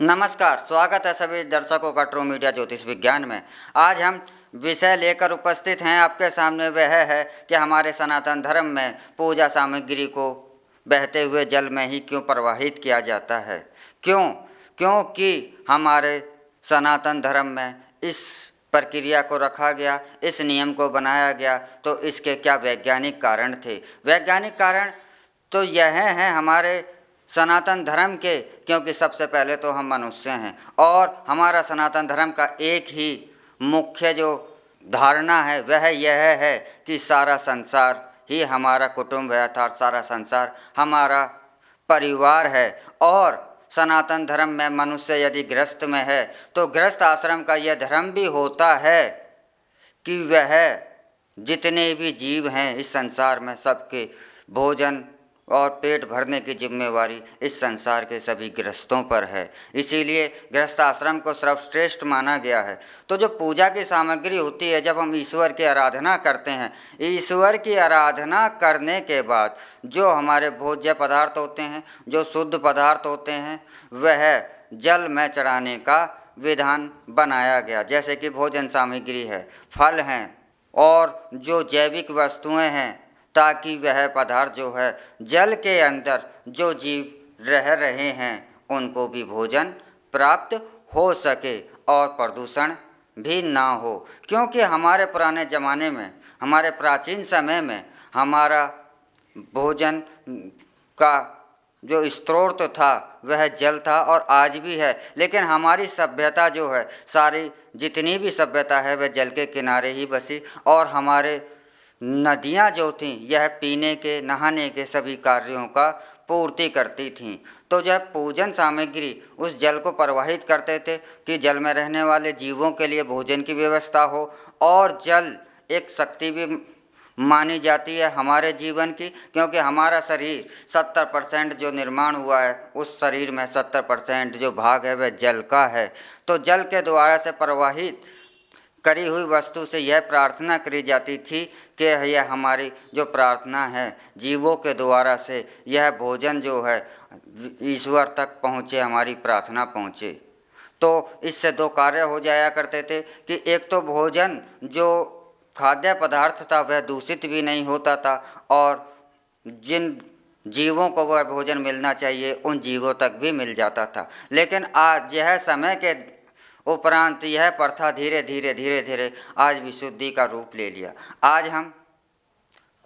नमस्कार, स्वागत है सभी दर्शकों का ट्रू मीडिया ज्योतिष विज्ञान में। आज हम विषय लेकर उपस्थित हैं आपके सामने। वह है कि हमारे सनातन धर्म में पूजा सामग्री को बहते हुए जल में ही क्यों प्रवाहित किया जाता है। क्योंकि हमारे सनातन धर्म में इस प्रक्रिया को रखा गया, इस नियम को बनाया गया, तो इसके क्या वैज्ञानिक कारण थे। वैज्ञानिक कारण तो यह है हमारे सनातन धर्म के, क्योंकि सबसे पहले तो हम मनुष्य हैं और हमारा सनातन धर्म का एक ही मुख्य जो धारणा है वह यह है कि सारा संसार ही हमारा कुटुंब है, अर्थात सारा संसार हमारा परिवार है। और सनातन धर्म में मनुष्य यदि गृहस्थ में है तो गृहस्थ आश्रम का यह धर्म भी होता है कि वह जितने भी जीव हैं इस संसार में सबके भोजन और पेट भरने की जिम्मेवारी इस संसार के सभी गृहस्थों पर है। इसीलिए गृहस्थ आश्रम को सर्वश्रेष्ठ माना गया है। तो जो पूजा की सामग्री होती है, जब हम ईश्वर की आराधना करते हैं, ईश्वर की आराधना करने के बाद जो हमारे भोज्य पदार्थ होते हैं, जो शुद्ध पदार्थ होते हैं, वह जल में चढ़ाने का विधान बनाया गया। जैसे कि भोजन सामग्री है, फल हैं और जो जैविक वस्तुएं हैं, ताकि वह पदार्थ जो है जल के अंदर जो जीव रह रहे हैं उनको भी भोजन प्राप्त हो सके और प्रदूषण भी ना हो। क्योंकि हमारे पुराने ज़माने में, हमारे प्राचीन समय में हमारा भोजन का जो स्रोत था वह जल था और आज भी है। लेकिन हमारी सभ्यता जो है, सारी जितनी भी सभ्यता है वह जल के किनारे ही बसी और हमारे नदियाँ जो थीं यह पीने के, नहाने के सभी कार्यों का पूर्ति करती थीं। तो जब पूजन सामग्री उस जल को प्रवाहित करते थे कि जल में रहने वाले जीवों के लिए भोजन की व्यवस्था हो, और जल एक शक्ति भी मानी जाती है हमारे जीवन की, क्योंकि हमारा शरीर 70% जो निर्माण हुआ है उस शरीर में 70% जो भाग है वह जल का है। तो जल के द्वारा से प्रवाहित करी हुई वस्तु से यह प्रार्थना करी जाती थी कि यह हमारी जो प्रार्थना है जीवों के द्वारा से यह भोजन जो है ईश्वर तक पहुँचे, हमारी प्रार्थना पहुँचे। तो इससे दो कार्य हो जाया करते थे कि एक तो भोजन जो खाद्य पदार्थ था वह दूषित भी नहीं होता था और जिन जीवों को वह भोजन मिलना चाहिए उन जीवों तक भी मिल जाता था। लेकिन आज यह समय के उपरांत यह प्रथा धीरे धीरे आज विशुद्धि का रूप ले लिया। आज हम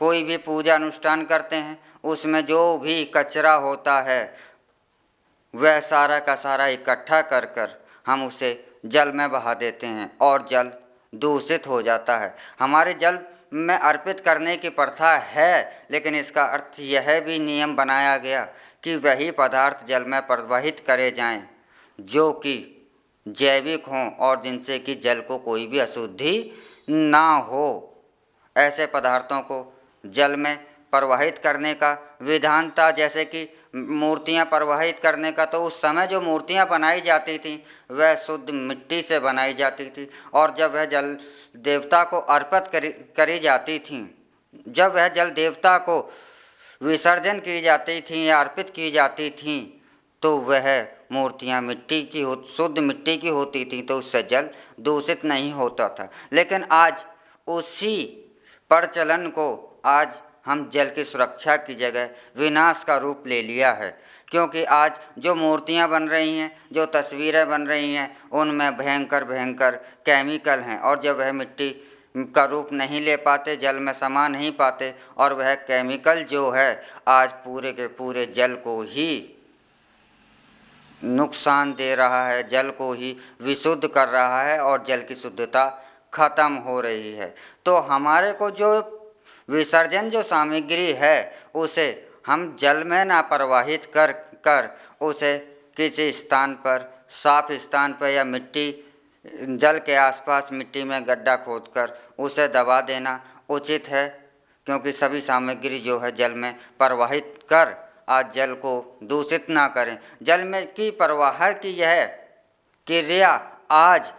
कोई भी पूजा अनुष्ठान करते हैं, उसमें जो भी कचरा होता है वह सारा का सारा इकट्ठा कर हम उसे जल में बहा देते हैं और जल दूषित हो जाता है। हमारे जल में अर्पित करने की प्रथा है, लेकिन इसका अर्थ यह भी नियम बनाया गया कि वही पदार्थ जल में प्रवाहित करे जाएं जो कि जैविक हों और जिनसे कि जल को कोई भी अशुद्धि ना हो। ऐसे पदार्थों को जल में प्रवाहित करने का विधान था। जैसे कि मूर्तियां प्रवाहित करने का, तो उस समय जो मूर्तियां बनाई जाती थीं वह शुद्ध मिट्टी से बनाई जाती थी और जब वह जल देवता को अर्पित करी जाती थीं, जब वह जल देवता को विसर्जन की जाती थीं या अर्पित की जाती थीं, तो वह मूर्तियाँ मिट्टी की शुद्ध मिट्टी की होती थी, तो उससे जल दूषित नहीं होता था। लेकिन आज उसी प्रचलन को आज हम जल की सुरक्षा की जगह विनाश का रूप ले लिया है। क्योंकि आज जो मूर्तियाँ बन रही हैं, जो तस्वीरें बन रही हैं, उनमें भयंकर केमिकल हैं और जब वह मिट्टी का रूप नहीं ले पाते, जल में समा नहीं पाते और वह केमिकल जो है आज पूरे के पूरे जल को ही नुकसान दे रहा है, जल को ही विशुद्ध कर रहा है और जल की शुद्धता खत्म हो रही है। तो हमारे को जो विसर्जन जो सामग्री है उसे हम जल में ना प्रवाहित कर उसे किसी स्थान पर, साफ स्थान पर या मिट्टी जल के आसपास मिट्टी में गड्ढा खोदकर उसे दबा देना उचित है। क्योंकि सभी सामग्री जो है जल में प्रवाहित कर आज जल को दूषित ना करें। जल में की प्रवाह की यह क्रिया आज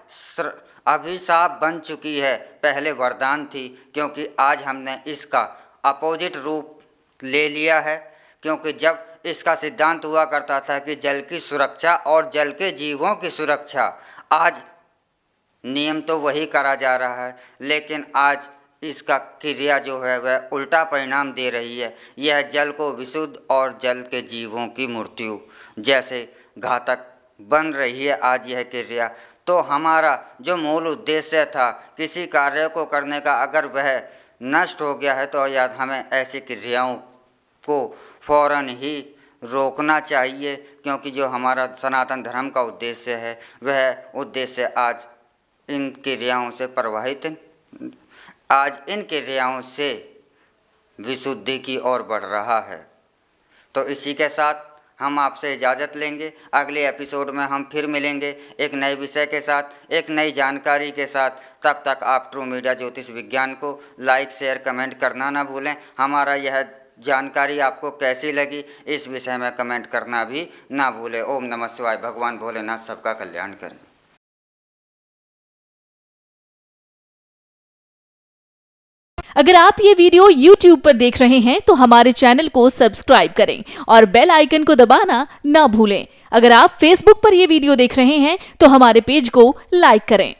अभिशाप बन चुकी है, पहले वरदान थी, क्योंकि आज हमने इसका अपोजिट रूप ले लिया है। क्योंकि जब इसका सिद्धांत हुआ करता था कि जल की सुरक्षा और जल के जीवों की सुरक्षा। आज नियम तो वही करा जा रहा है, लेकिन आज इसका क्रिया जो है वह उल्टा परिणाम दे रही है। यह जल को विशुद्ध और जल के जीवों की मृत्यु जैसे घातक बन रही है आज यह क्रिया। तो हमारा जो मूल उद्देश्य था किसी कार्य को करने का, अगर वह नष्ट हो गया है तो याद हमें ऐसी क्रियाओं को फौरन ही रोकना चाहिए, क्योंकि जो हमारा सनातन धर्म का उद्देश्य है वह उद्देश्य आज इन क्रियाओं से प्रवाहित, आज इन क्रियाओं से विशुद्धि की ओर बढ़ रहा है। तो इसी के साथ हम आपसे इजाज़त लेंगे। अगले एपिसोड में हम फिर मिलेंगे एक नए विषय के साथ, एक नई जानकारी के साथ। तब तक आप ट्रू मीडिया ज्योतिष विज्ञान को लाइक शेयर कमेंट करना ना भूलें। हमारा यह जानकारी आपको कैसी लगी इस विषय में कमेंट करना भी ना भूलें। ओम नमः शिवाय। भगवान भोलेनाथ सबका कल्याण करें। अगर आप ये वीडियो YouTube पर देख रहे हैं तो हमारे चैनल को सब्सक्राइब करें और बेल आइकन को दबाना ना भूलें। अगर आप Facebook पर ये वीडियो देख रहे हैं तो हमारे पेज को लाइक करें।